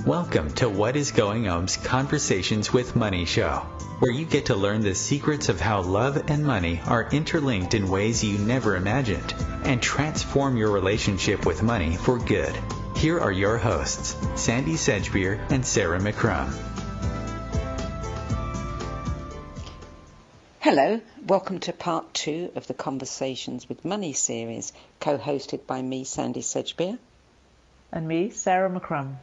Welcome to What is Going On's Conversations with Money show, where you get to learn the secrets of how love and money are interlinked in ways you never imagined and transform your relationship with money for good. Here are your hosts, Sandie Sedgbeer and Sarah McCrum. Hello, welcome to part 2 of the Conversations with Money series, co-hosted by me, Sandie Sedgbeer. And me, Sarah McCrum.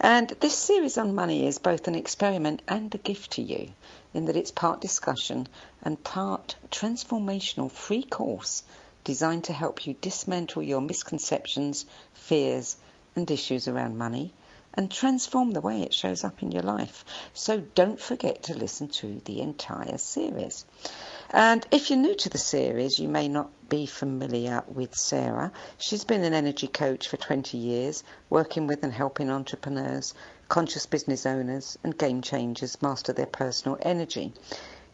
And this series on money is both an experiment and a gift to you, in that it's part discussion and part transformational free course designed to help you dismantle your misconceptions, fears and issues around money and transform the way it shows up in your life. So don't forget to listen to the entire series. And if you're new to the series, you may not be familiar with Sarah. She's been an energy coach for 20 years, working with and helping entrepreneurs, conscious business owners and game changers master their personal energy.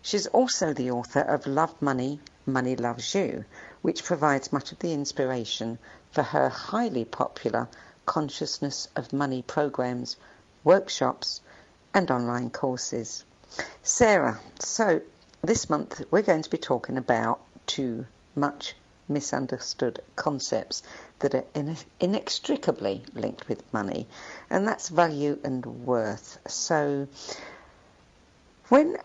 She's also the author of Love Money, Money Loves You, which provides much of the inspiration for her highly popular Consciousness of Money programs, workshops and online courses. Sarah, so this month we're going to be talking about two much misunderstood concepts that are inextricably linked with money, and that's value and worth. So when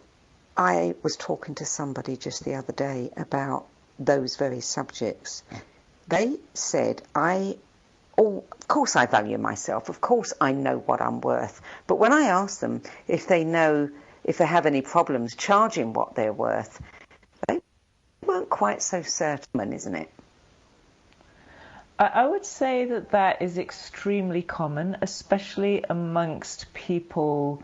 I was talking to somebody just the other day about those very subjects, they said, of course I value myself, of course I know what I'm worth, but when I asked them if they have any problems charging what they're worth, they weren't quite so certain, isn't it? I would say that is extremely common, especially amongst people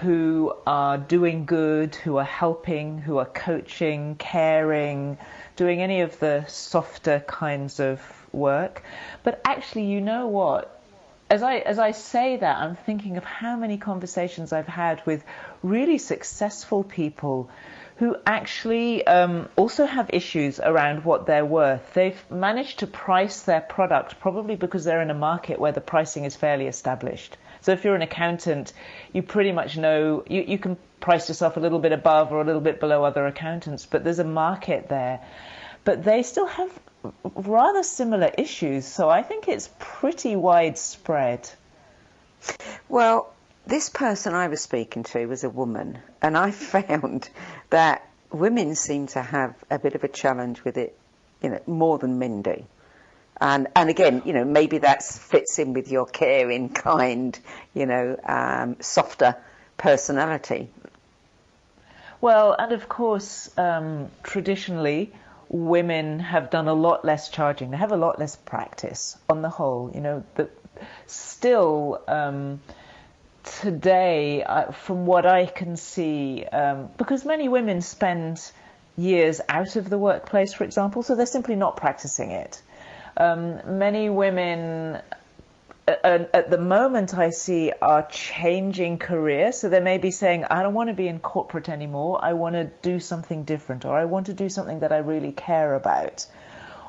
who are doing good, who are helping, who are coaching, caring, doing any of the softer kinds of work. But actually, you know what? As I say that, I'm thinking of how many conversations I've had with really successful people who actually also have issues around what they're worth. They've managed to price their product probably because they're in a market where the pricing is fairly established. So if you're an accountant, you pretty much know you can price yourself a little bit above or a little bit below other accountants, but there's a market there. But they still have rather similar issues, so I think it's pretty widespread. Well, this person I was speaking to was a woman, and I found that women seem to have a bit of a challenge with it, more than men do. And again, maybe that fits in with your caring, kind, softer personality. Well, and of course, traditionally, women have done a lot less charging. They have a lot less practice on the whole, but still today, from what I can see, because many women spend years out of the workplace, for example, so they're simply not practicing it. Many women at the moment I see are changing careers, so they may be saying, I don't want to be in corporate anymore, I want to do something different, or I want to do something that I really care about,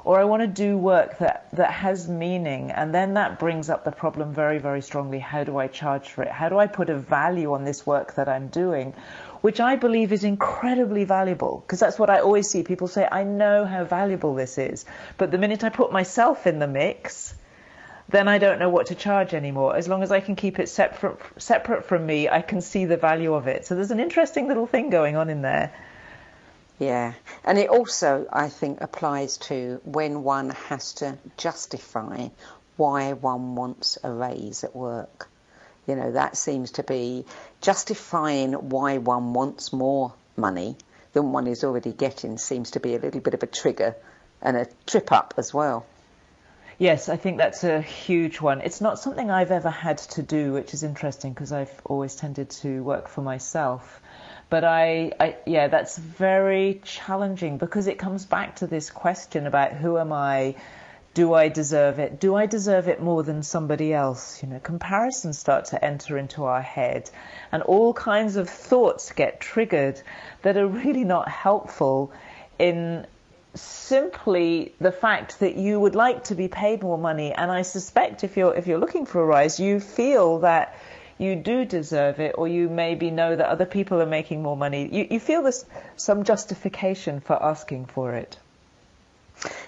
or I want to do work that has meaning. And then that brings up the problem very, very strongly. How do I charge for it? How do I put a value on this work that I'm doing, which I believe is incredibly valuable? Because that's what I always see. People say, I know how valuable this is, but the minute I put myself in the mix, then I don't know what to charge anymore. As long as I can keep it separate from me, I can see the value of it. So there's an interesting little thing going on in there. Yeah, and it also, I think, applies to when one has to justify why one wants a raise at work. That seems to be justifying why one wants more money than one is already getting, seems to be a little bit of a trigger and a trip up as well. Yes, I think that's a huge one. It's not something I've ever had to do, which is interesting because I've always tended to work for myself. But that's very challenging because it comes back to this question about who am I? Do I deserve it? Do I deserve it more than somebody else? Comparisons start to enter into our head and all kinds of thoughts get triggered that are really not helpful in simply the fact that you would like to be paid more money, and I suspect if you're looking for a rise, you feel that you do deserve it, or you maybe know that other people are making more money. You feel there's some justification for asking for it.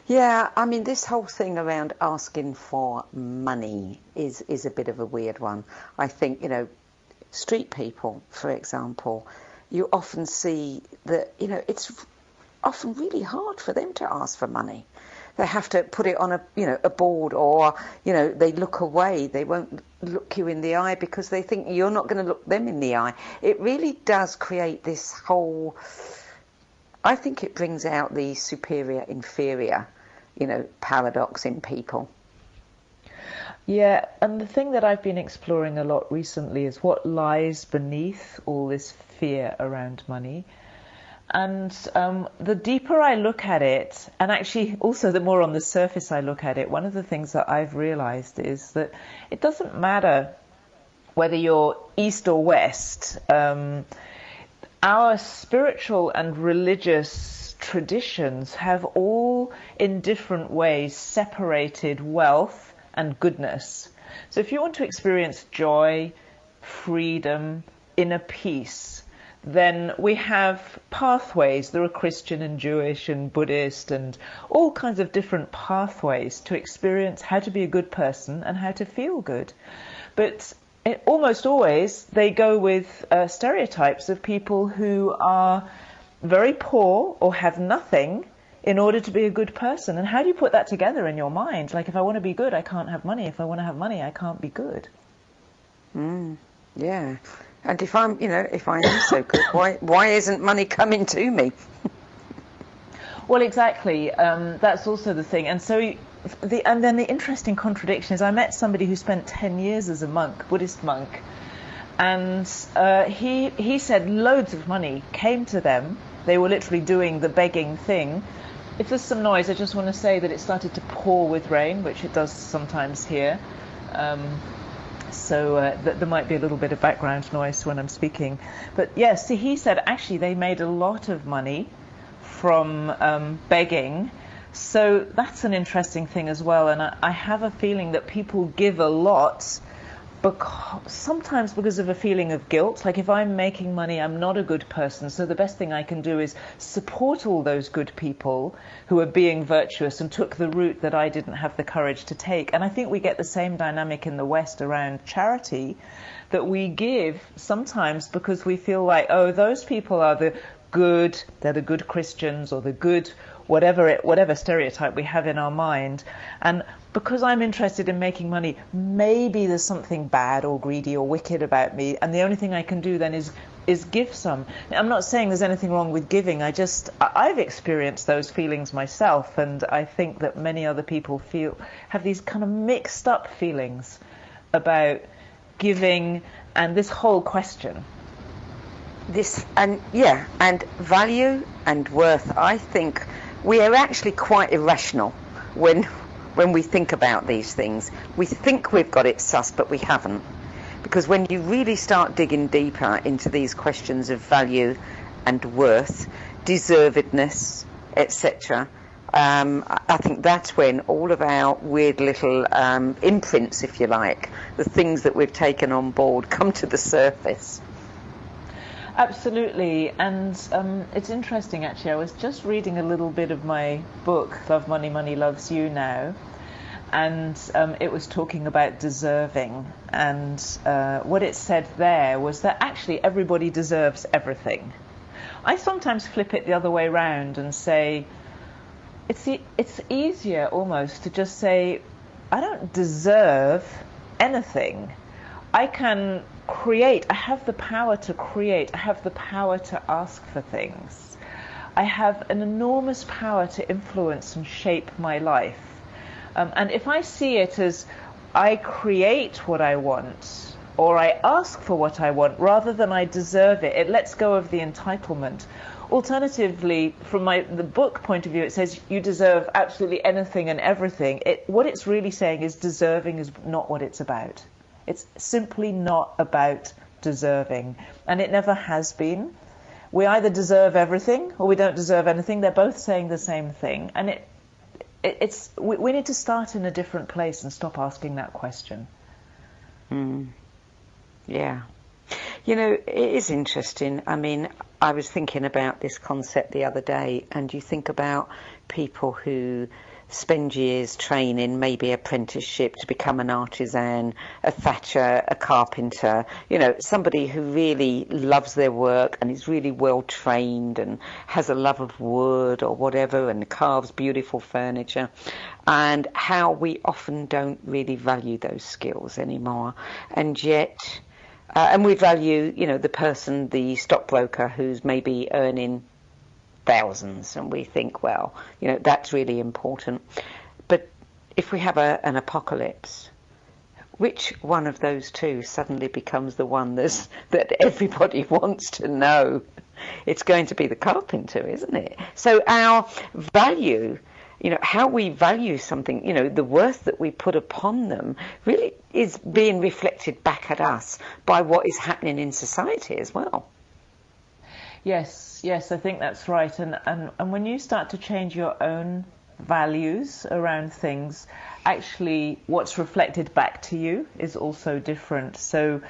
Yeah, I mean, this whole thing around asking for money is a bit of a weird one. I think, street people, for example, you often see that, it's often really hard for them to ask for money. They have to put it on a board, or, they look away. They won't look you in the eye because they think you're not going to look them in the eye. It really does create this whole, I think it brings out the superior-inferior, paradox in people. Yeah, and the thing that I've been exploring a lot recently is what lies beneath all this fear around money. And the deeper I look at it, and actually also the more on the surface I look at it, one of the things that I've realized is that it doesn't matter whether you're East or West. Our spiritual and religious traditions have all in different ways separated wealth and goodness. So if you want to experience joy, freedom, inner peace, then we have pathways. There are Christian and Jewish and Buddhist and all kinds of different pathways to experience how to be a good person and how to feel good. But almost always they go with stereotypes of people who are very poor or have nothing in order to be a good person. And how do you put that together in your mind? Like, if I want to be good, I can't have money. If I want to have money, I can't be good. Yeah. And if I'm so good, why isn't money coming to me? Well, exactly. That's also the thing. And so then the interesting contradiction is I met somebody who spent 10 years as a monk, Buddhist monk, and he said loads of money came to them. They were literally doing the begging thing. If there's some noise, I just want to say that it started to pour with rain, which it does sometimes here. So there might be a little bit of background noise when I'm speaking. But yes, he said actually they made a lot of money from begging. So that's an interesting thing as well. And I have a feeling that people give a lot sometimes because of a feeling of guilt. Like, if I'm making money, I'm not a good person. So the best thing I can do is support all those good people who are being virtuous and took the route that I didn't have the courage to take. And I think we get the same dynamic in the West around charity, that we give sometimes because we feel like, oh, those people are they're the good Christians, or the good whatever stereotype we have in our mind. And because I'm interested in making money, maybe there's something bad or greedy or wicked about me, and the only thing I can do then is give some. Now, I'm not saying there's anything wrong with giving. I've experienced those feelings myself, and I think that many other people have these kind of mixed up feelings about giving and this whole question. And value and worth. I think we are actually quite irrational when we think about these things. We think we've got it sussed, but we haven't. Because when you really start digging deeper into these questions of value and worth, deservedness, etc., I think that's when all of our weird little imprints, if you like, the things that we've taken on board, come to the surface. Absolutely. And it's interesting, actually. I was just reading a little bit of my book, Love Money, Money Loves You Now, and it was talking about deserving. And what it said there was that actually everybody deserves everything. I sometimes flip it the other way around and say, it's easier almost to just say, I don't deserve anything. I can create. I have the power to create. I have the power to ask for things. I have an enormous power to influence and shape my life. And if I see it as I create what I want, or I ask for what I want, rather than I deserve it, it lets go of the entitlement. Alternatively, from the book point of view, it says you deserve absolutely anything and everything. What it's really saying is deserving is not what it's about. It's simply not about deserving, and it never has been. we either deserve everything or we don't deserve anything. They're both saying the same thing. And we need to start in a different place and stop asking that question. Yeah. You know, it is interesting. I mean, I was thinking about this concept the other day, and you think about people who spend years training, maybe apprenticeship to become an artisan, a thatcher, a carpenter, you know, somebody who really loves their work and is really well trained and has a love of wood or whatever and carves beautiful furniture, and how we often don't really value those skills anymore. And yet, and we value, you know, the person, the stockbroker who's maybe earning thousands, and we think, well, you know, that's really important. But if we have an apocalypse, which one of those two suddenly becomes the one that everybody wants to know? It's going to be the carpenter, isn't it? So our value, you know, how we value something, you know, the worth that we put upon them really is being reflected back at us by what is happening in society as well. Yes, I think that's right. And when you start to change your own values around things, actually what's reflected back to you is also different. So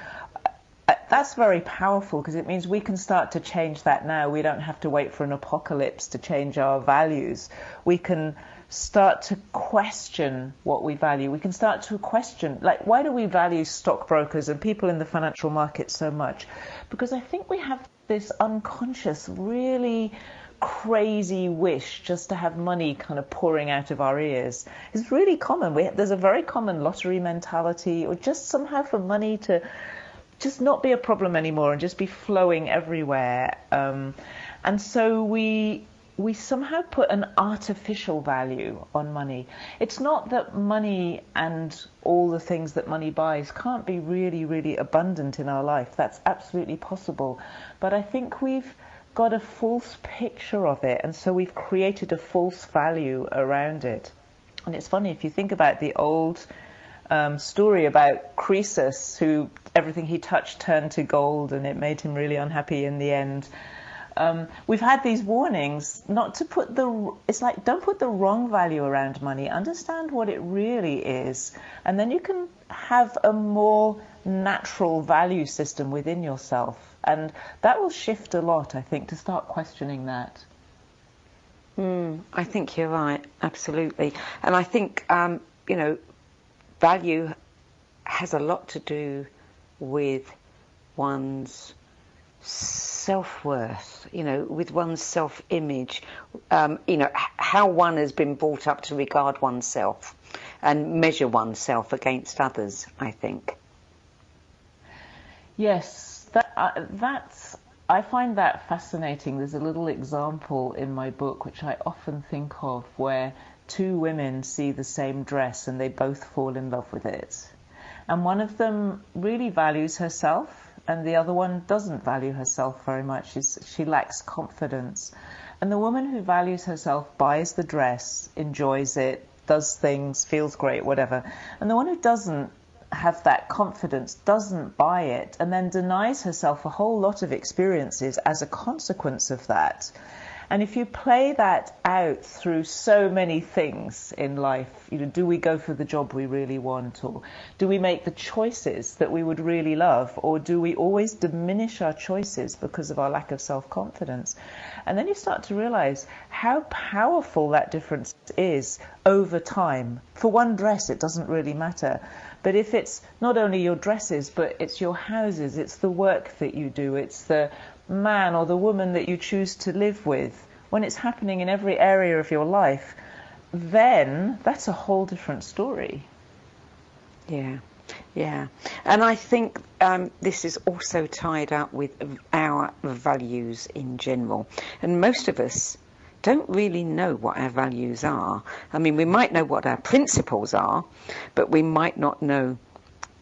that's very powerful, because it means we can start to change that now. We don't have to wait for an apocalypse to change our values. We can start to question what we value. We can start to question, like, why do we value stockbrokers and people in the financial market so much? Because I think we have this unconscious, really crazy wish just to have money kind of pouring out of our ears. It's really common. There's a very common lottery mentality, or just somehow for money to just not be a problem anymore and just be flowing everywhere. And so we somehow put an artificial value on money. It's not that money and all the things that money buys can't be really, really abundant in our life. That's absolutely possible. But I think we've got a false picture of it, and so we've created a false value around it. And it's funny, if you think about the old story about Croesus, who everything he touched turned to gold, and it made him really unhappy in the end. We've had these warnings not to put it's like, don't put the wrong value around money. Understand what it really is. And then you can have a more natural value system within yourself. And that will shift a lot, I think, to start questioning that. I think you're right. Absolutely. And I think, you know, value has a lot to do with one's self-worth, you know, with one's self-image, you know, how one has been brought up to regard oneself and measure oneself against others, I think. Yes, I find that fascinating. There's a little example in my book which I often think of, where two women see the same dress and they both fall in love with it. And one of them really values herself, and the other one doesn't value herself very much. She lacks confidence. And the woman who values herself buys the dress, enjoys it, does things, feels great, whatever. And the one who doesn't have that confidence doesn't buy it, and then denies herself a whole lot of experiences as a consequence of that. And if you play that out through so many things in life, you know, do we go for the job we really want, or do we make the choices that we would really love, or do we always diminish our choices because of our lack of self-confidence? And then you start to realize how powerful that difference is over time. For one dress, it doesn't really matter. But if it's not only your dresses, but it's your houses, it's the work that you do, it's the man or the woman that you choose to live with, when it's happening in every area of your life, then that's a whole different story. Yeah. And I think this is also tied up with our values in general. And most of us don't really know what our values are. I mean, we might know what our principles are, but we might not know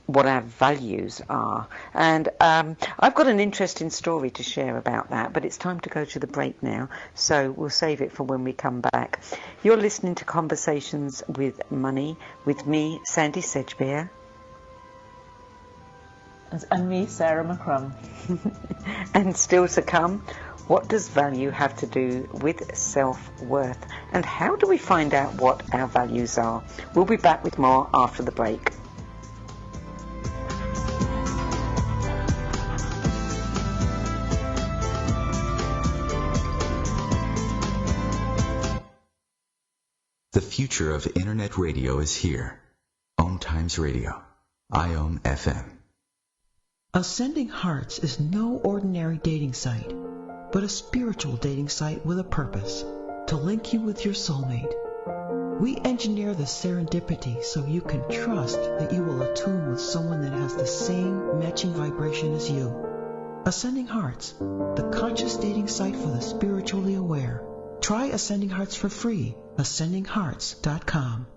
what our values are. And I've got an interesting story to share about that, but it's time to go to the break now, so we'll save it for when we come back. You're listening to Conversations with Money with me, Sandie Sedgbeer. And me, Sarah McCrum. And still to come, what does value have to do with self-worth? And how do we find out what our values are? We'll be back with more after the break. The future of Internet radio is here. OMTimes Radio. IOM FM. Ascending Hearts is no ordinary dating site, but a spiritual dating site with a purpose, to link you with your soulmate. We engineer the serendipity so you can trust that you will attune with someone that has the same matching vibration as you. Ascending Hearts, the conscious dating site for the spiritually aware. Try Ascending Hearts for free. AscendingHearts.com.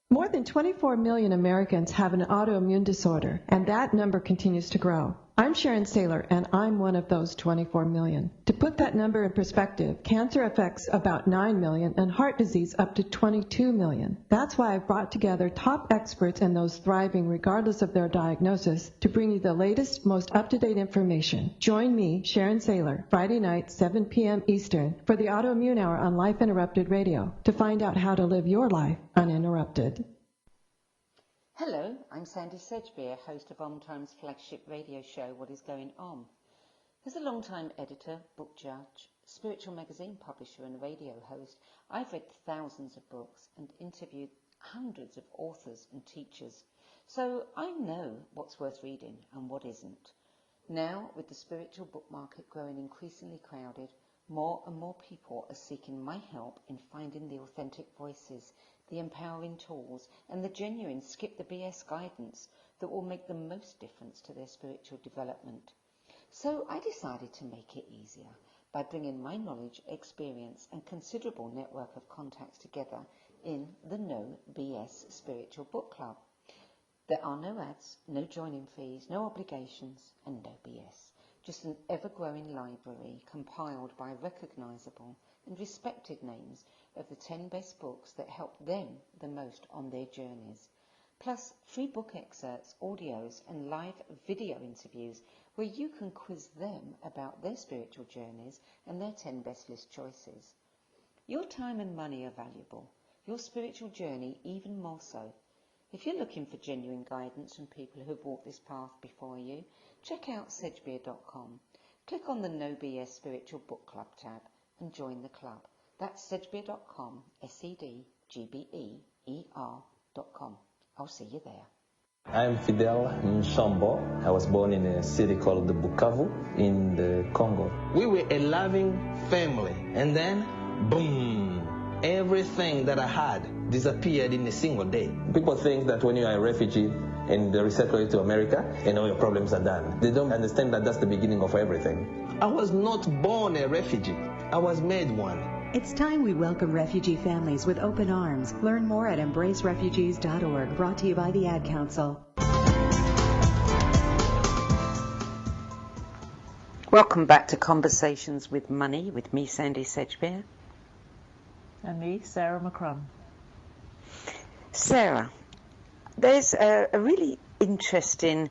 More than 24 million Americans have an autoimmune disorder, and that number continues to grow. I'm Sharon Saylor, and I'm one of those 24 million. To put that number in perspective, cancer affects about 9 million and heart disease up to 22 million. That's why I've brought together top experts and those thriving regardless of their diagnosis to bring you the latest, most up-to-date information. Join me, Sharon Saylor, Friday night, 7 p.m. Eastern, for the Autoimmune Hour on Life Interrupted Radio to find out how to live your life uninterrupted. Hello, I'm Sandie Sedgbeer, host of OMTimes' flagship radio show, What Is Going On? As a long-time editor, book judge, spiritual magazine publisher and radio host, I've read thousands of books and interviewed hundreds of authors and teachers. So I know what's worth reading and what isn't. Now, with the spiritual book market growing increasingly crowded, more and more people are seeking my help in finding the authentic voices, the empowering tools, and the genuine skip the BS guidance that will make the most difference to their spiritual development. So I decided to make it easier by bringing my knowledge, experience, and considerable network of contacts together in the No BS Spiritual Book Club. There are no ads, no joining fees, no obligations, and no BS. Just an ever-growing library compiled by recognizable and respected names of the 10 best books that helped them the most on their journeys, plus free book excerpts, audios, and live video interviews where you can quiz them about their spiritual journeys and their 10 best list choices. Your time and money are valuable, your spiritual journey even more so. If you're looking for genuine guidance from people who've walked this path before you, check out Sedgbeer.com. Click on the No BS Spiritual Book Club tab and join the club. That's Sedgbeer.com, SEDGBEER.com. I'll see you there. I'm Fidel Nshombo. I was born in a city called Bukavu in the Congo. We were a loving family, and then, boom, everything that I had disappeared in a single day. People think that when you are a refugee and they resettle you to America and all your problems are done. They don't understand that that's the beginning of everything. I was not born a refugee. I was made one. It's time we welcome refugee families with open arms. Learn more at embracerefugees.org, brought to you by the Ad Council. Welcome back to Conversations with Money with me, Sandie Sedgbeer. And me, Sarah McCrum. Sarah, there's a really interesting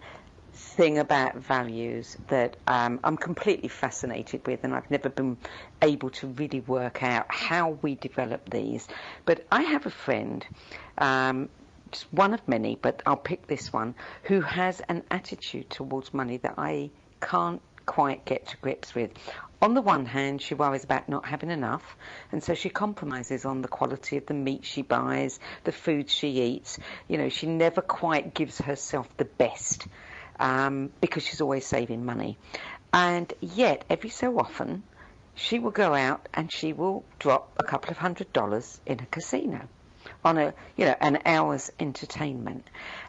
thing about values that I'm completely fascinated with, and I've never been able to really work out how we develop these. But I have a friend, just one of many, but I'll pick this one, who has an attitude towards money that I can't quite get to grips with. On the one hand, she worries about not having enough, and so she compromises on the quality of the meat she buys, the food she eats. You know, she never quite gives herself the best because she's always saving money. And yet, every so often, she will go out and she will drop a couple of $100 in a casino on an hour's entertainment.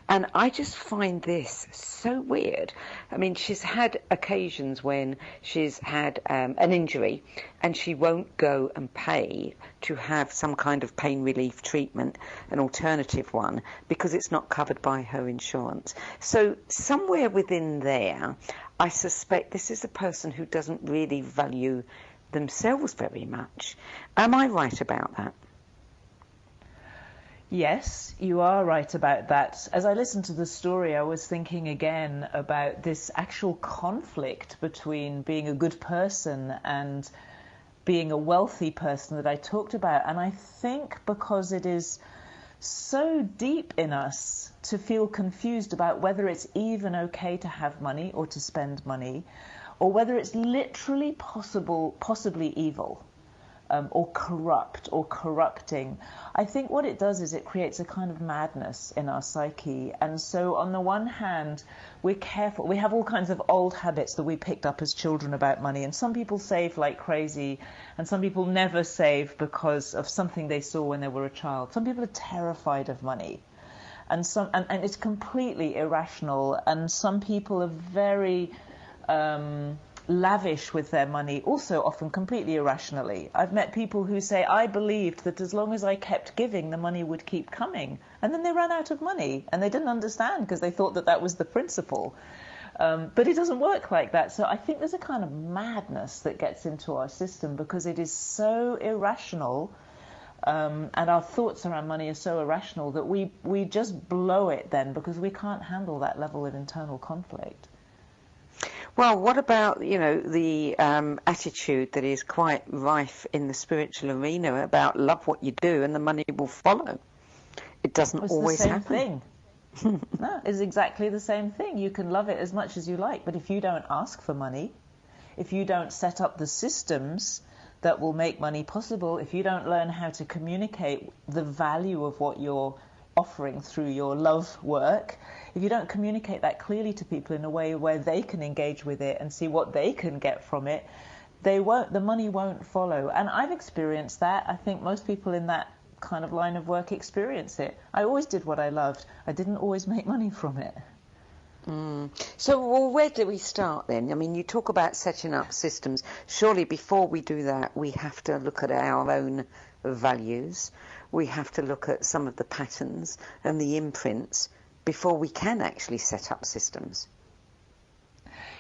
And I just find this so weird. I mean, she's had occasions when she's had an injury and she won't go and pay to have some kind of pain relief treatment, an alternative one, because it's not covered by her insurance. So somewhere within there, I suspect this is a person who doesn't really value themselves very much. Am I right about that? Yes, you are right about that. As I listened to the story, I was thinking again about this actual conflict between being a good person and being a wealthy person that I talked about. And I think because it is so deep in us to feel confused about whether it's even okay to have money or to spend money, or whether it's literally possibly evil. Or corrupt or corrupting. I think what it does is it creates a kind of madness in our psyche. And so on the one hand, we're careful. We have all kinds of old habits that we picked up as children about money. And some people save like crazy, and some people never save because of something they saw when they were a child. Some people are terrified of money. And it's completely irrational. And some people are very lavish with their money, also often completely irrationally. I've met people who say, I believed that as long as I kept giving, the money would keep coming. And then they ran out of money, and they didn't understand because they thought that that was the principle. But it doesn't work like that. So I think there's a kind of madness that gets into our system because it is so irrational, and our thoughts around money are so irrational that we just blow it then because we can't handle that level of internal conflict. Well, what about, the attitude that is quite rife in the spiritual arena about love what you do and the money will follow? It doesn't always happen. It's the same thing. No, it's exactly the same thing. You can love it as much as you like, but if you don't ask for money, if you don't set up the systems that will make money possible, if you don't learn how to communicate the value of what you're offering through your love work, if you don't communicate that clearly to people in a way where they can engage with it and see what they can get from it, the money won't follow. And I've experienced that. I think most people in that kind of line of work experience it. I always did what I loved. I didn't always make money from it. So where do we start then? I mean, you talk about setting up systems. Surely before we do that, we have to look at our own values. We have to look at some of the patterns and the imprints before we can actually set up systems.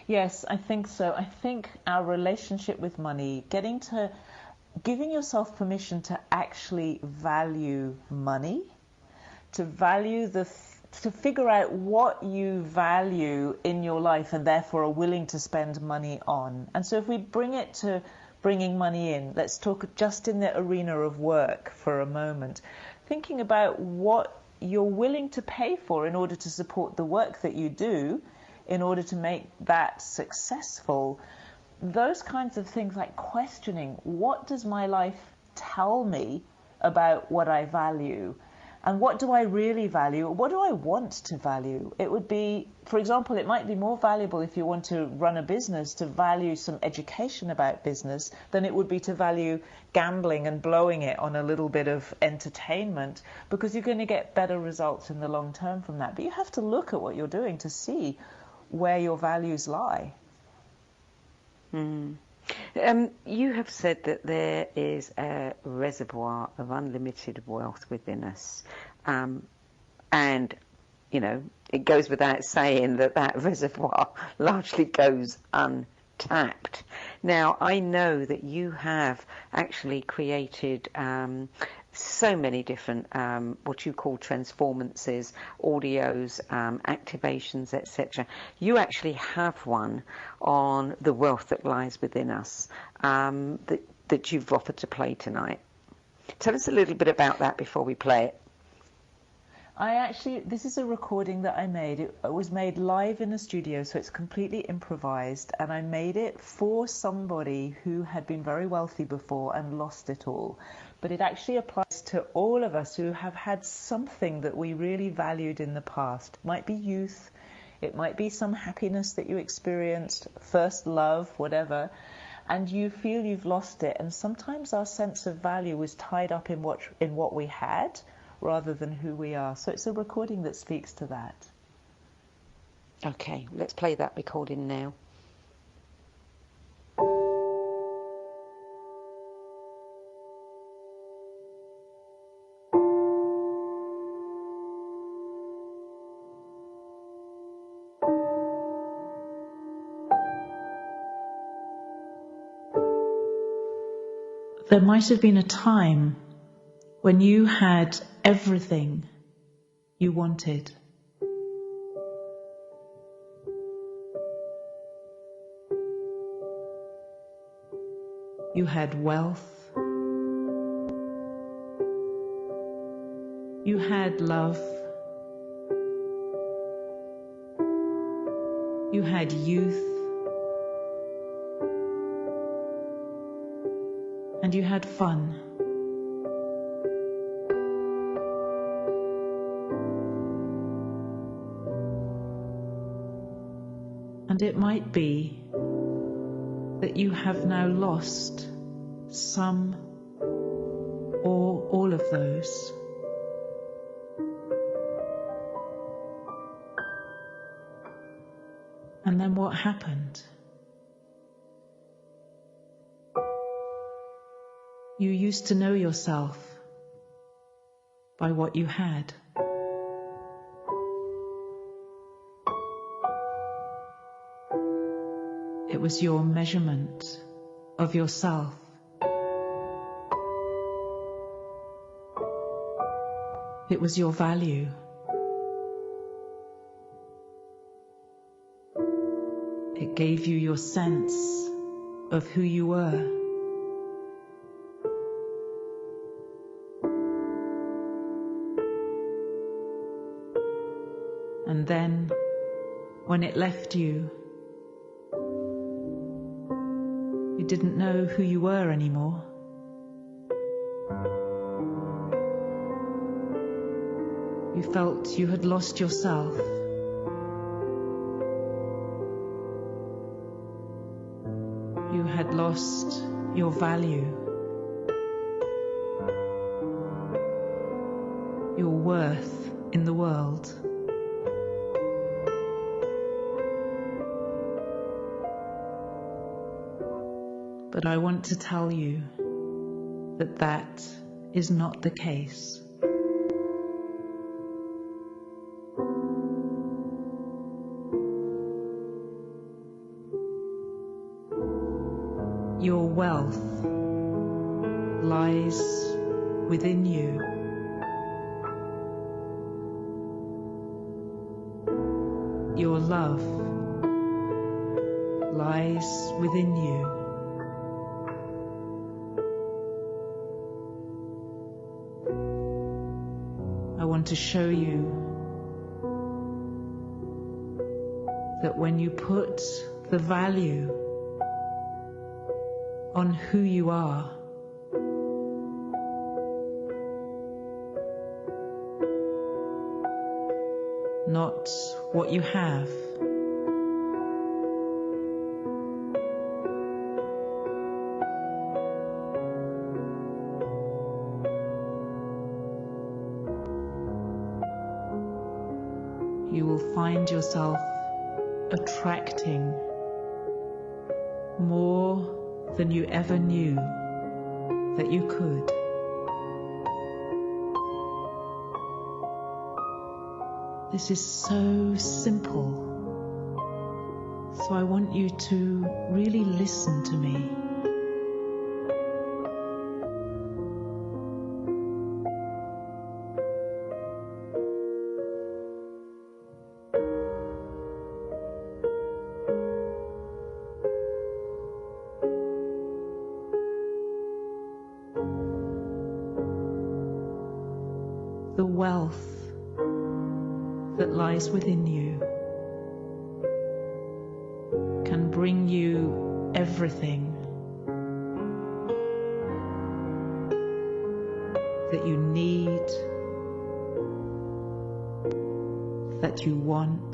Yes, I think so. I think our relationship with money, giving yourself permission to actually value money, to value to figure out what you value in your life and therefore are willing to spend money on. And so if we bring it to bringing money in, let's talk just in the arena of work for a moment, thinking about what you're willing to pay for in order to support the work that you do, in order to make that successful. Those kinds of things, like questioning, what does my life tell me about what I value? And what do I really value? What do I want to value? It would be, for example, it might be more valuable if you want to run a business to value some education about business than it would be to value gambling and blowing it on a little bit of entertainment, because you're going to get better results in the long term from that. But you have to look at what you're doing to see where your values lie. You have said that there is a reservoir of unlimited wealth within us. And, it goes without saying that reservoir largely goes untapped. Now, I know that you have actually created so many different what you call transformances, audios, activations, etc. You actually have one on the wealth that lies within us that you've offered to play tonight. Tell us a little bit about that before we play it. This is a recording that I made. It was made live in a studio, so it's completely improvised, and I made it for somebody who had been very wealthy before and lost it all. But it actually applies to all of us who have had something that we really valued in the past. It might be youth, it might be some happiness that you experienced, first love, whatever, and you feel you've lost it. And sometimes our sense of value was tied up in what we had, rather than who we are. So it's a recording that speaks to that. Okay, let's play that recording now. There might have been a time when you had everything you wanted. You had wealth. You had love. You had youth. And you had fun. And it might be that you have now lost some or all of those. And then what happened? You used to know yourself by what you had. It was your measurement of yourself. It was your value. It gave you your sense of who you were. And then, when it left you, you didn't know who you were anymore. You felt you had lost yourself. You had lost your value, your worth in the world. But I want to tell you that that is not the case. Your wealth lies within you. Your love lies within you. I want to show you that when you put the value on who you are, not what you have, you will find yourself attracting more than you ever knew that you could. This is so simple, so I want you to really listen to me. The wealth that lies within you can bring you everything that you need, that you want,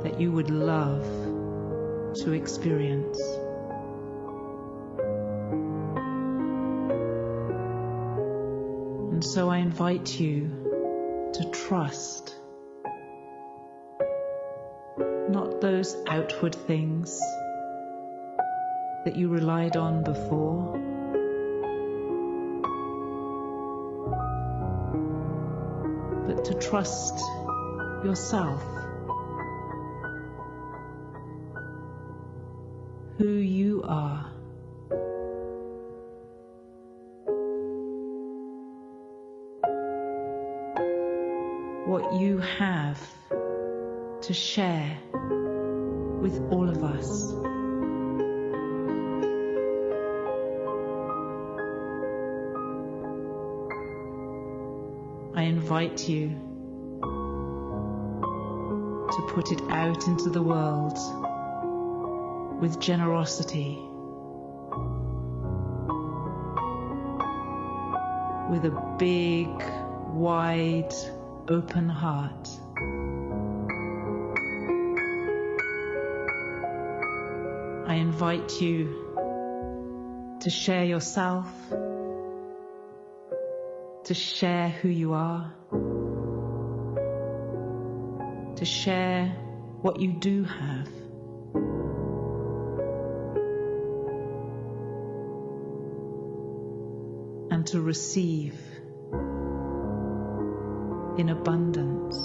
that you would love to experience. And so I invite you to trust not those outward things that you relied on before, but to trust yourself, who you are, what you have to share with all of us. I invite you to put it out into the world with generosity, with a big, wide, open heart. I invite you to share yourself, to share who you are, to share what you do have. And to receive in abundance.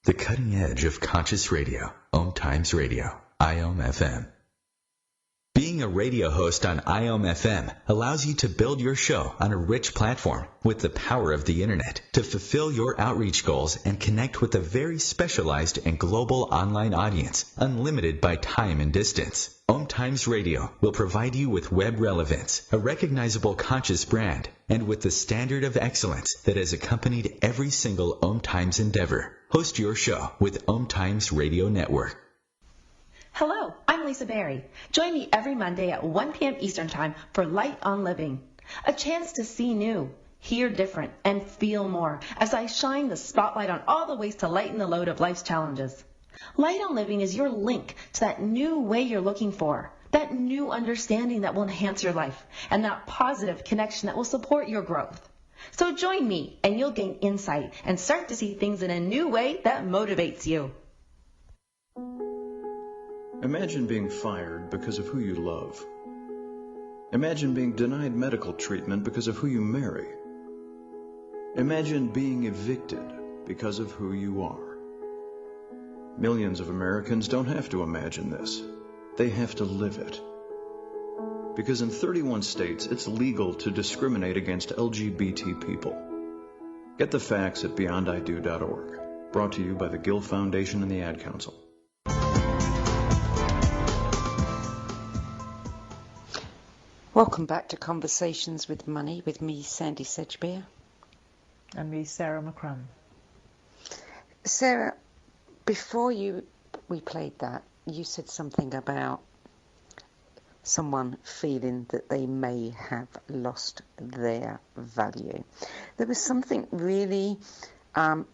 The cutting edge of conscious radio, OMTimes Radio, IOM FM. Being a radio host on IOM FM allows you to build your show on a rich platform with the power of the internet to fulfill your outreach goals and connect with a very specialized and global online audience, unlimited by time and distance. OMTimes Radio will provide you with web relevance, a recognizable conscious brand, and with the standard of excellence that has accompanied every single OMTimes endeavor. Host your show with OMTimes Radio Network. Hello, I'm Lisa Berry. Join me every Monday at 1 p.m. Eastern Time for Light on Living. A chance to see new, hear different, and feel more as I shine the spotlight on all the ways to lighten the load of life's challenges. Light on Living is your link to that new way you're looking for, that new understanding that will enhance your life, and that positive connection that will support your growth. So join me and you'll gain insight and start to see things in a new way that motivates you. Imagine being fired because of who you love. Imagine being denied medical treatment because of who you marry. Imagine being evicted because of who you are. Millions of Americans don't have to imagine this. They have to live it. Because in 31 states, it's legal to discriminate against LGBT people. Get the facts at beyondido.org. Brought to you by the Gill Foundation and the Ad Council. Welcome back to Conversations with Money with me, Sandie Sedgbeer. And me, Sarah McCrum. Sarah, before we played that, you said something about someone feeling that they may have lost their value. There was something really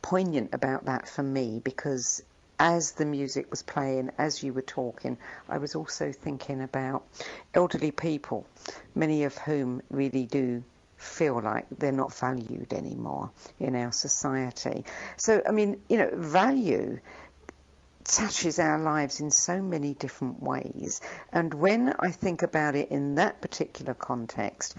poignant about that for me, because as the music was playing, as you were talking, I was also thinking about elderly people, many of whom really do feel like they're not valued anymore in our society. So, I mean, value touches our lives in so many different ways. And when I think about it in that particular context,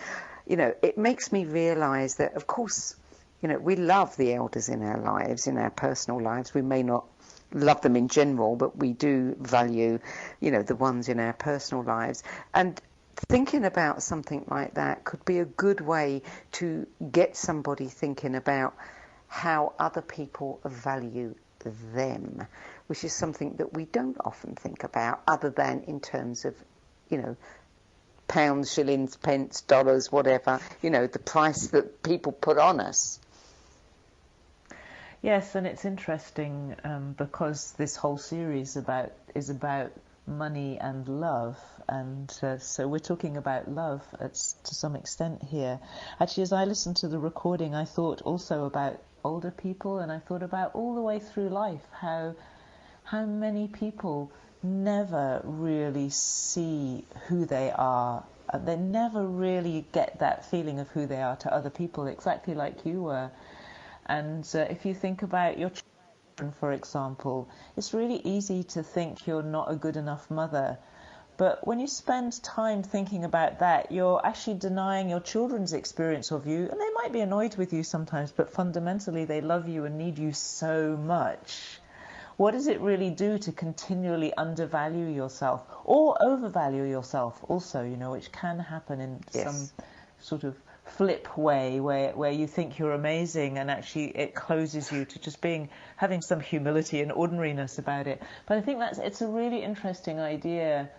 it makes me realise that, of course, we love the elders in our lives, in our personal lives. We may not love them in general, but we do value, the ones in our personal lives. And thinking about something like that could be a good way to get somebody thinking about how other people value them, which is something that we don't often think about, other than in terms of, pounds, shillings, pence, dollars, whatever, the price that people put on us. Yes, and it's interesting because this whole series is about money and love, and so we're talking about love to some extent here. Actually, as I listened to the recording, I thought also about older people, and I thought about all the way through life how many people never really see who they are. They never really get that feeling of who they are to other people, exactly like you were. And if you think about your children, for example, it's really easy to think you're not a good enough mother. But when you spend time thinking about that, you're actually denying your children's experience of you, and they might be annoyed with you sometimes, but fundamentally they love you and need you so much. What does it really do to continually undervalue yourself or overvalue yourself also, which can happen in some sort of flip way where you think you're amazing and actually it closes you to just having some humility and ordinariness about it. But I think it's a really interesting idea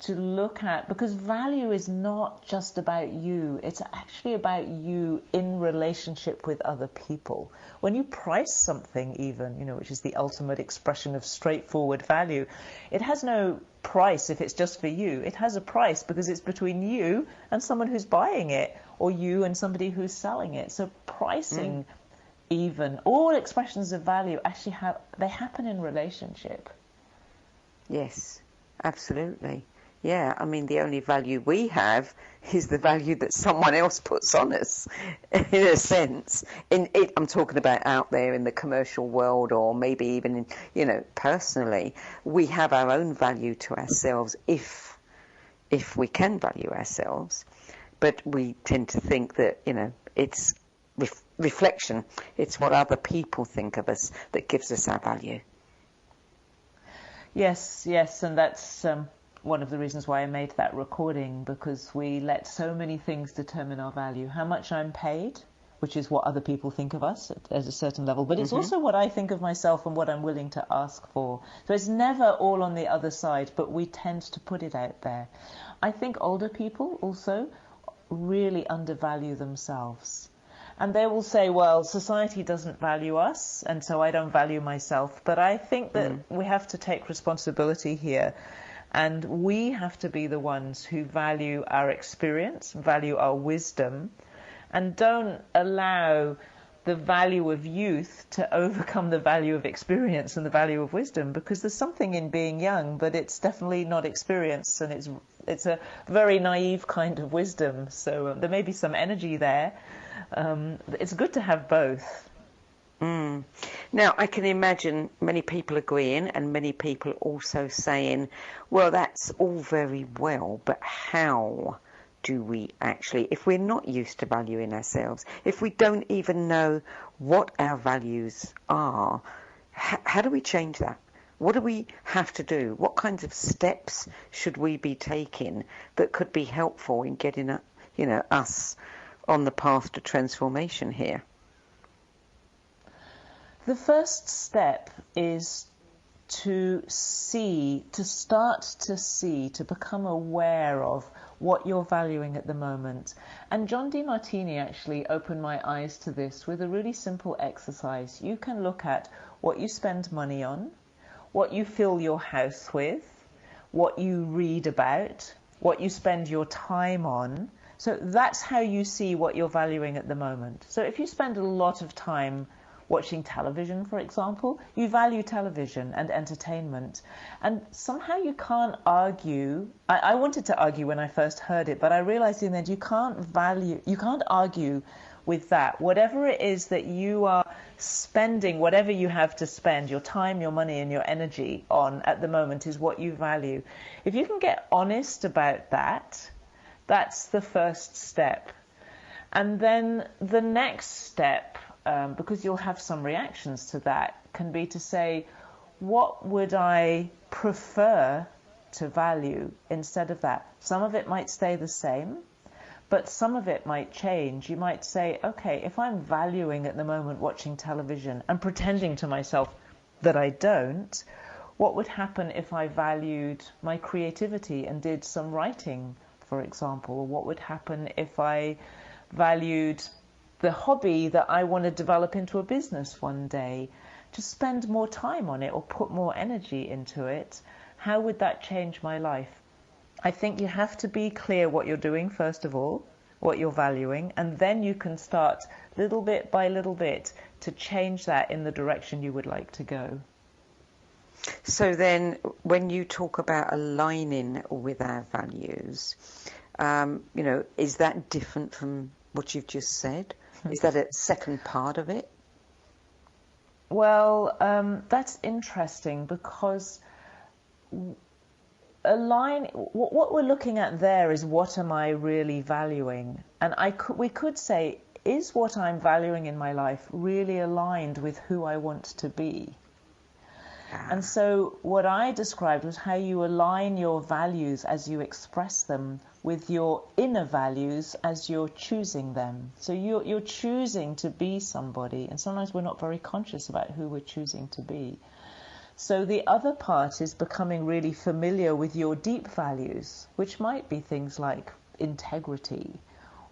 to look at, because value is not just about you, it's actually about you in relationship with other people. When you price something even, which is the ultimate expression of straightforward value, it has no price if it's just for you. It has a price because it's between you and someone who's buying it, or you and somebody who's selling it. So pricing, even, all expressions of value actually happen in relationship. Yes, absolutely. Yeah, I mean, the only value we have is the value that someone else puts on us, in a sense. I'm talking about out there in the commercial world, or maybe even, personally. We have our own value to ourselves if we can value ourselves. But we tend to think that, it's reflection. It's what other people think of us that gives us our value. Yes, and that's one of the reasons why I made that recording, because we let so many things determine our value. How much I'm paid, which is what other people think of us at a certain level, but it's also what I think of myself and what I'm willing to ask for. So it's never all on the other side, but we tend to put it out there. I think older people also really undervalue themselves. And they will say, well, society doesn't value us, and so I don't value myself. But I think that we have to take responsibility here. And we have to be the ones who value our experience, value our wisdom, and don't allow the value of youth to overcome the value of experience and the value of wisdom, because there's something in being young, but it's definitely not experience, and it's a very naive kind of wisdom. So there may be some energy there. It's good to have both. Now, I can imagine many people agreeing and many people also saying, well, that's all very well, but how do we actually, if we're not used to valuing ourselves, if we don't even know what our values are, how do we change that? What do we have to do? What kinds of steps should we be taking that could be helpful in getting, us on the path to transformation here? The first step is to start to see, to become aware of what you're valuing at the moment. And John DeMartini actually opened my eyes to this with a really simple exercise. You can look at what you spend money on, what you fill your house with, what you read about, what you spend your time on. So that's how you see what you're valuing at the moment. So if you spend a lot of time watching television, for example, you value television and entertainment. And somehow you can't argue. I wanted to argue when I first heard it, but I realized in the end you can't argue with that. Whatever it is that you are spending, whatever you have to spend, your time, your money, and your energy on at the moment is what you value. If you can get honest about that, that's the first step. And then the next step, because you'll have some reactions to that, can be to say, what would I prefer to value instead of that? Some of it might stay the same, but some of it might change. You might say, okay, if I'm valuing at the moment watching television and pretending to myself that I don't, what would happen if I valued my creativity and did some writing, for example? Or what would happen if I valued the hobby that I want to develop into a business one day, to spend more time on it or put more energy into it? How would that change my life? I think you have to be clear what you're doing, first of all, what you're valuing, and then you can start little bit by little bit to change that in the direction you would like to go. So then when you talk about aligning with our values, is that different from what you've just said? Is that a second part of it? Well, that's interesting, because align, what we're looking at there is, what am I really valuing? And we could say, is what I'm valuing in my life really aligned with who I want to be? And so what I described was how you align your values as you express them with your inner values as you're choosing them. So you're choosing to be somebody, and sometimes we're not very conscious about who we're choosing to be. So the other part is becoming really familiar with your deep values, which might be things like integrity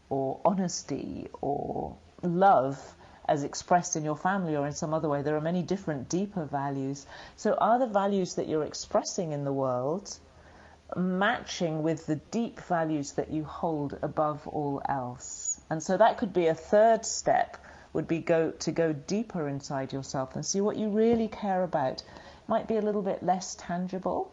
or honesty or love, as expressed in your family or in some other way. There are many different deeper values. So are the values that you're expressing in the world matching with the deep values that you hold above all else? And so that could be a third step, would be to go deeper inside yourself and see what you really care about. It might be a little bit less tangible,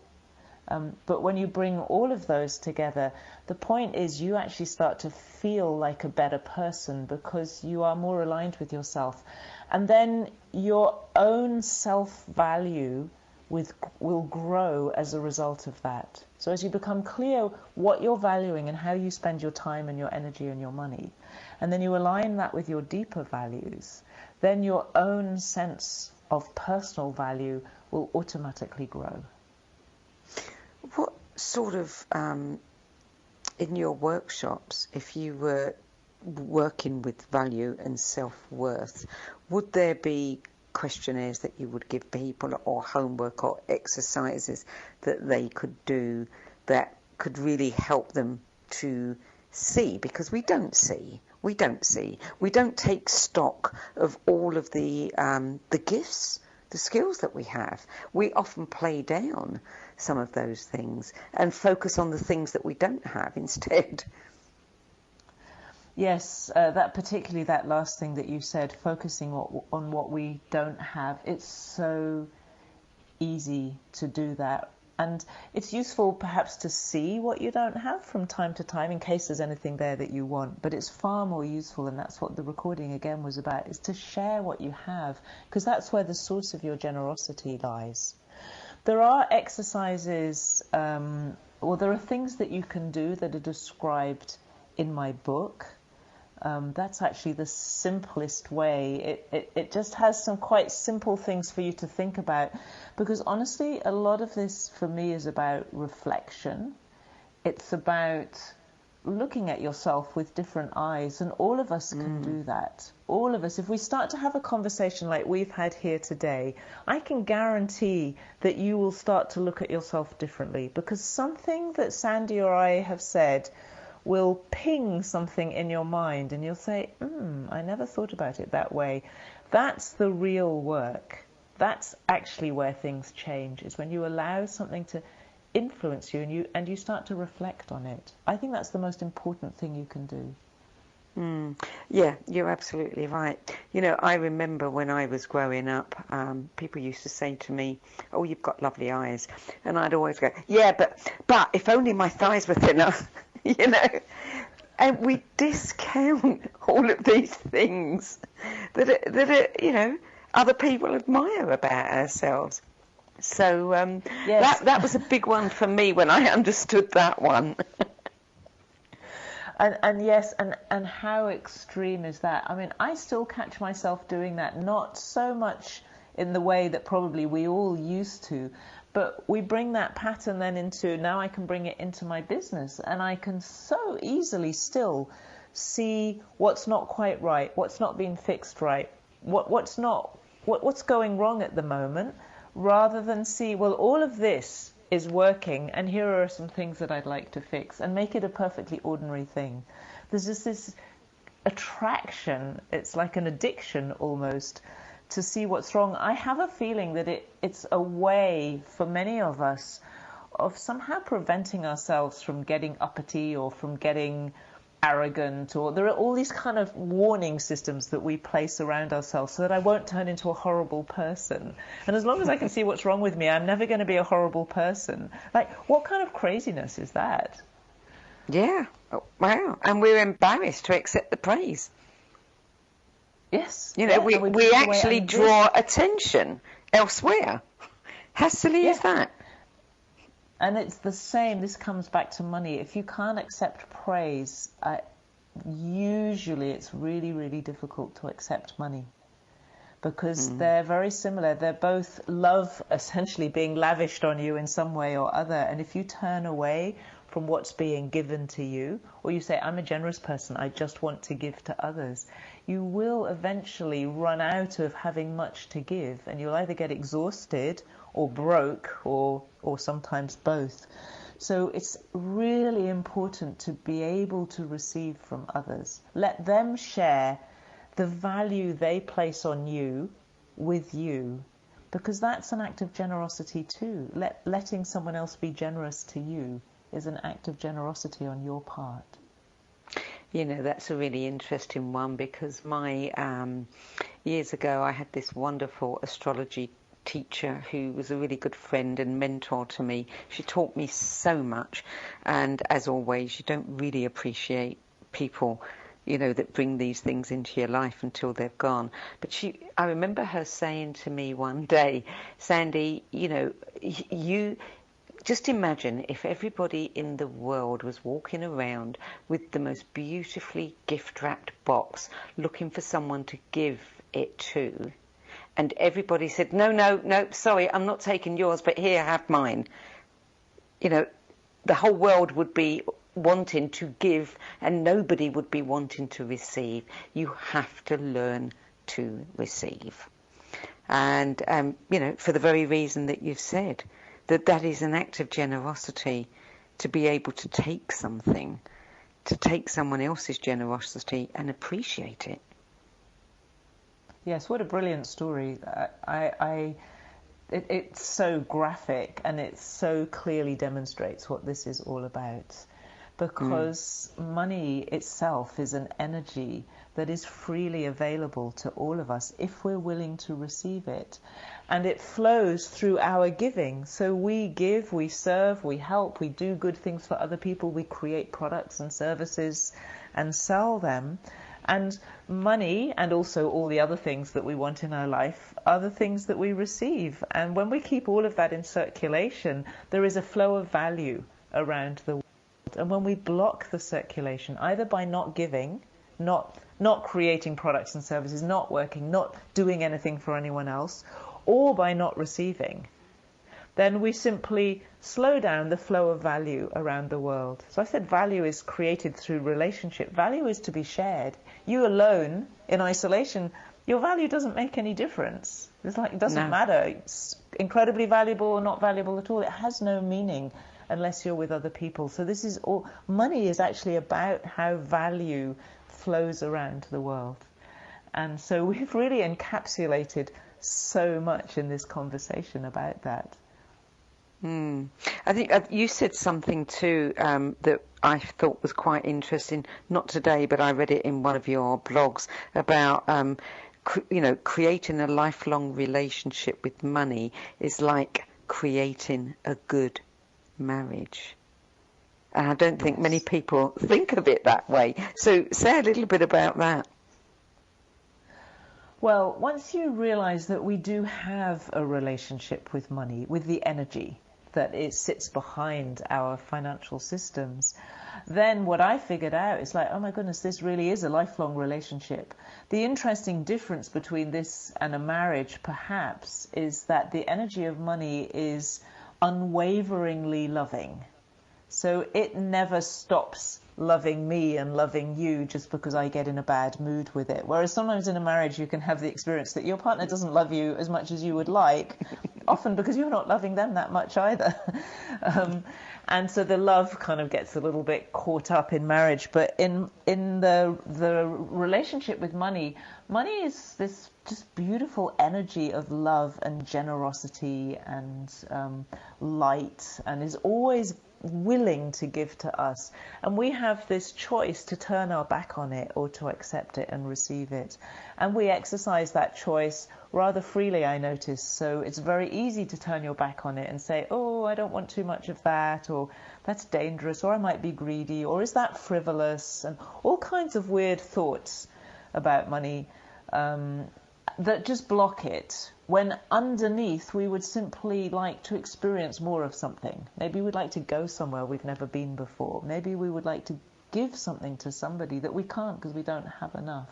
but when you bring all of those together, the point is you actually start to feel like a better person because you are more aligned with yourself. And then your own self-value will grow as a result of that. So as you become clear what you're valuing and how you spend your time and your energy and your money, and then you align that with your deeper values, then your own sense of personal value will automatically grow. What sort of, in your workshops, if you were working with value and self-worth, would there be questionnaires that you would give people, or homework or exercises that they could do that could really help them to see? Because we don't take stock of all of the gifts, the skills that we have. We often play down some of those things and focus on the things that we don't have instead. Yes, particularly that last thing that you said, focusing on what we don't have. It's so easy to do that. And it's useful perhaps to see what you don't have from time to time in case there's anything there that you want. But it's far more useful, and that's what the recording again was about, is to share what you have, because that's where the source of your generosity lies. There are exercises, there are things that you can do that are described in my book. That's actually the simplest way. It just has some quite simple things for you to think about, because honestly, a lot of this for me is about reflection. It's about looking at yourself with different eyes, and all of us can do that. All of us, if we start to have a conversation like we've had here today, I can guarantee that you will start to look at yourself differently, because something that Sandie or I have said will ping something in your mind, and you'll say, I never thought about it that way. That's the real work. That's actually where things change, is when you allow something to influence you and you start to reflect on it. I think that's the most important thing you can do. Yeah, you're absolutely right. You know, I remember when I was growing up, people used to say to me, "Oh, you've got lovely eyes," and I'd always go, "Yeah, but if only my thighs were thinner," you know. And we discount all of these things that you know, other people admire about ourselves. So yes. that was a big one for me when I understood that one. And yes, and how extreme is that? I mean, I still catch myself doing that, not so much in the way that probably we all used to, but we bring that pattern then into, now I can bring it into my business, and I can so easily still see what's not quite right, what's not being fixed right, what's going wrong at the moment, rather than see, well, all of this is working, and here are some things that I'd like to fix, and make it a perfectly ordinary thing. There's just this attraction, it's like an addiction almost, to see what's wrong. I have a feeling that it's a way for many of us of somehow preventing ourselves from getting uppity or from getting arrogant, or there are all these kind of warning systems that we place around ourselves so that I won't turn into a horrible person. And as long as I can see what's wrong with me, I'm never going to be a horrible person. Like, what kind of craziness is that? Yeah. Oh, wow. And we're embarrassed to accept the praise. Yes. You know, yeah, we actually draw attention elsewhere. How silly is that? And it's the same, this comes back to money. If you can't accept praise, usually it's really, really difficult to accept money, because they're very similar. They're both love essentially being lavished on you in some way or other. And if you turn away from what's being given to you, or you say, I'm a generous person, I just want to give to others, you will eventually run out of having much to give, and you'll either get exhausted or broke, or sometimes both. So it's really important to be able to receive from others. Let them share the value they place on you with you, because that's an act of generosity too. Letting someone else be generous to you is an act of generosity on your part. You know, that's a really interesting one, because years ago I had this wonderful astrology teacher who was a really good friend and mentor to me. She taught me so much, and as always, you don't really appreciate people, you know, that bring these things into your life until they've gone. But I remember her saying to me one day, Sandie, you know, you just imagine if everybody in the world was walking around with the most beautifully gift-wrapped box looking for someone to give it to, and everybody said, no, sorry, I'm not taking yours, but here, have mine. You know, the whole world would be wanting to give and nobody would be wanting to receive. You have to learn to receive. And, you know, for the very reason that you've said, that is an act of generosity, to be able to take something, to take someone else's generosity and appreciate it. Yes, what a brilliant story. It's so graphic, and it so clearly demonstrates what this is all about. Because money itself is an energy that is freely available to all of us if we're willing to receive it. And it flows through our giving. So we give, we serve, we help, we do good things for other people, we create products and services and sell them. And money, and also all the other things that we want in our life, are the things that we receive. And when we keep all of that in circulation, there is a flow of value around the world. And when we block the circulation, either by not giving, not creating products and services, not working, not doing anything for anyone else, or by not receiving, then we simply slow down the flow of value around the world. So I said value is created through relationship. Value is to be shared. You alone, in isolation, your value doesn't make any difference. It's like, it doesn't matter. It's incredibly valuable or not valuable at all. It has no meaning unless you're with other people. So this is all, money is actually about how value flows around the world. And so we've really encapsulated so much in this conversation about that. I think you said something too that I thought was quite interesting. Not today, but I read it in one of your blogs about, creating a lifelong relationship with money is like creating a good marriage. And I don't think many people think of it that way. So say a little bit about that. Well, once you realize that we do have a relationship with money, with the energy that it sits behind our financial systems, then what I figured out is like, oh my goodness, this really is a lifelong relationship. The interesting difference between this and a marriage, perhaps, is that the energy of money is unwaveringly loving. So it never stops loving me and loving you just because I get in a bad mood with it. Whereas sometimes in a marriage you can have the experience that your partner doesn't love you as much as you would like, often because you're not loving them that much either. And so the love kind of gets a little bit caught up in marriage. But in the relationship with money, money is this just beautiful energy of love and generosity and light, and is always willing to give to us. And we have this choice to turn our back on it or to accept it and receive it. And we exercise that choice rather freely, I notice. So it's very easy to turn your back on it and say, oh, I don't want too much of that, or that's dangerous, or I might be greedy, or is that frivolous, and all kinds of weird thoughts about money. that just block it, when underneath we would simply like to experience more of something. Maybe we'd like to go somewhere we've never been before. Maybe we would like to give something to somebody that we can't because we don't have enough.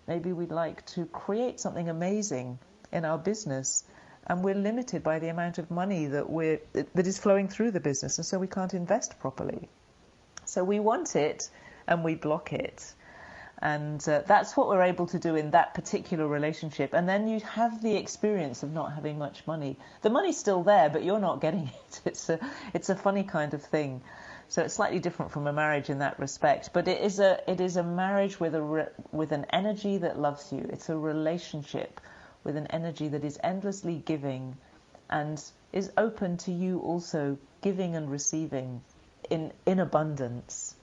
Maybe we'd like to create something amazing in our business, and we're limited by the amount of money that is flowing through the business, and so we can't invest properly. So we want it and we block it. And that's what we're able to do in that particular relationship. And then you have the experience of not having much money. The money's still there, but you're not getting it. It's a funny kind of thing. So it's slightly different from a marriage in that respect. But it is a marriage with an energy that loves you. It's a relationship with an energy that is endlessly giving and is open to you also giving and receiving in abundance.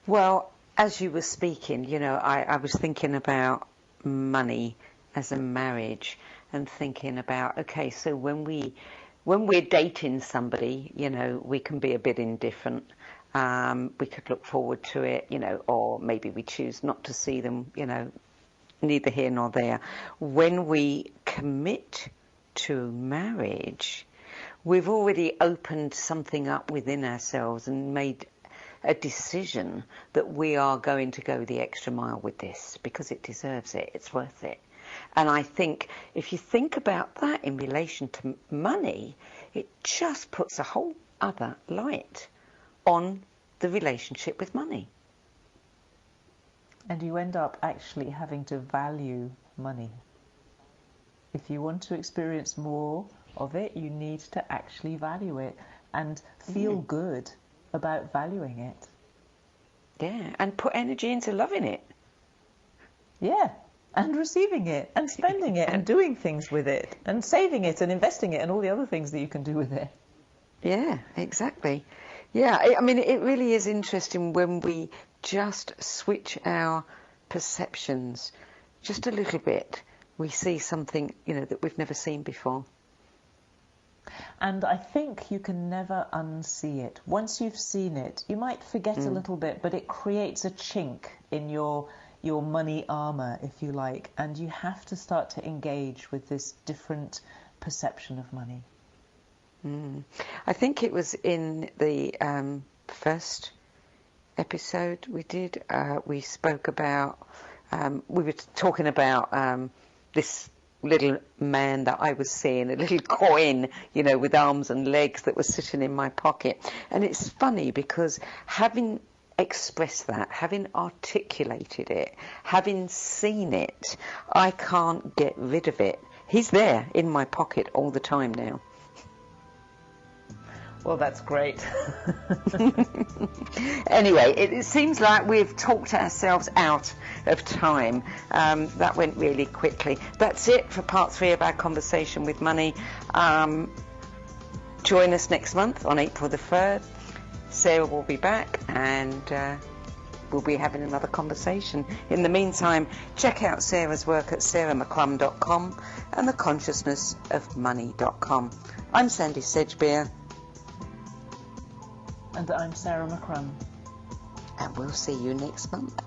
Well, as you were speaking, I was thinking about money as a marriage and thinking about, okay, so when we're dating somebody, we can be a bit indifferent. We could look forward to it, or maybe we choose not to see them, neither here nor there. When we commit to marriage, we've already opened something up within ourselves and made a decision that we are going to go the extra mile with this because it deserves it, it's worth it. And I think if you think about that in relation to money, it just puts a whole other light on the relationship with money. And you end up actually having to value money. If you want to experience more of it, you need to actually value it and feel good about valuing it. Yeah, and put energy into loving it. Yeah, and receiving it and spending it and doing things with it and saving it and investing it and all the other things that you can do with it. Yeah, exactly. Yeah, I mean, it really is interesting when we just switch our perceptions just a little bit. We see something, that we've never seen before. And I think you can never unsee it. Once you've seen it, you might forget a little bit, but it creates a chink in your money armor, if you like, and you have to start to engage with this different perception of money. I think it was in the first episode we did, we spoke about, we were talking about this little man that I was seeing, a little coin, with arms and legs that was sitting in my pocket. And it's funny because having expressed that, having articulated it, having seen it, I can't get rid of it. He's there in my pocket all the time now. Well, that's great. Anyway, it seems like we've talked ourselves out of time. That went really quickly. That's it for part 3 of our conversation with money. Join us next month on April the 3rd. Sarah will be back and we'll be having another conversation. In the meantime, check out Sarah's work at sarahmccrum.com and theconsciousnessofmoney.com. I'm Sandie Sedgbeer. And I'm Sarah McCrum. And we'll see you next month.